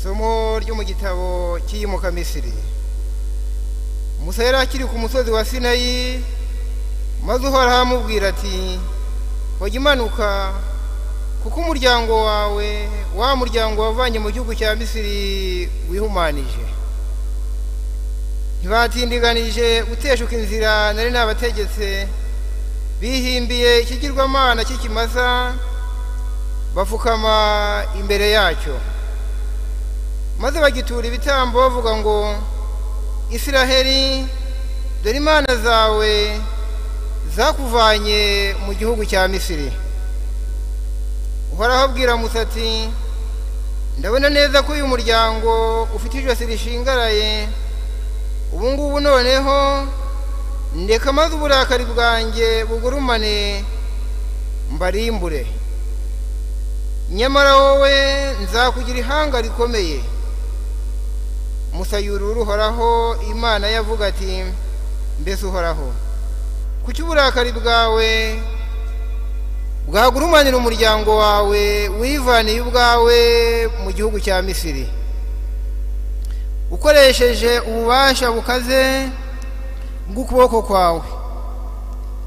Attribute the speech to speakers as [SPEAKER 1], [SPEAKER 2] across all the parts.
[SPEAKER 1] Isomo ryo mu gitabo cy'iyimuka Misiri. Musa yari akiri ku musozi wa Sinayi, maze Uhoraho amubwira ati, hoja imanuka, kuko umuryango wawe, wa muryango wavanye mu gihugu cya Misiri wihumanije. Ntibatindiganije guteshuka inzira nari nabategetse, bihimbiye ikigirwamana cy'ikimasa, bafukama imbere yacyo. Maze bagitura ibitambo bavuga ngo, Isiraheli, dore imana zawe zakuvanye mu gihugu cya Misiri. Uhoraho abwira Musa ati, ndabona neza ko uyu muryango ufite ijosi rishingaraye. Ubu ngubu noneho ndeka maze uburakari bwanjye bugurumane mbarimbure. Nyamara wowe nzakugira ihanga rikomeye. Musa yurura Uhoraho Imana yavuga ati, mbese Uhoraho, kuki uburakari bwawe bwagurumanira umuryango wawe wivaniye ubwawe mu gihugu cya Misiri, ukoresheje ububasha bukaze bw'ukuboko kwawe?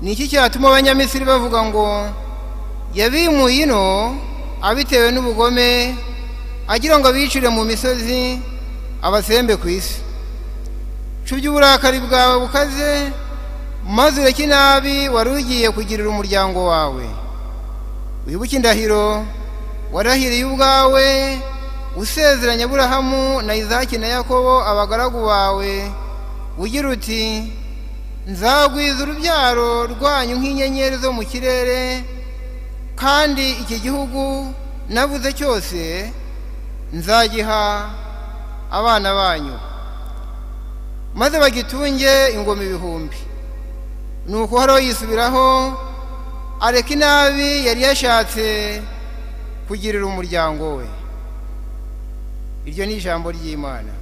[SPEAKER 1] Ni iki cyatuma abanyamisiri bavuga ngo, yabimuye ino abitewe n'ubugome, agira ngo abicire mu misozi abasembe ku isi? Cubya uburakari bwawe bukaze, maze ureke inabi wari ugiye kugirira umuryango wawe. Wibuke indahiro warahiriye ubwawe, usezeranya Aburahamu na Izaki na Yakobo abagaragu bawe, ugira uti, nzagwiza urubyaro rwanyu nk'inyenyeri zo mu kirere, kandi iki gihugu navuze cyose nzagiha abana banyu, maze bagitunge ingoma ibihumbi. Nuko Uhoraho yisubiraho, areka inabi yari yashatse kugirira umuryango we. Iryo ni ijambo ry'Imana.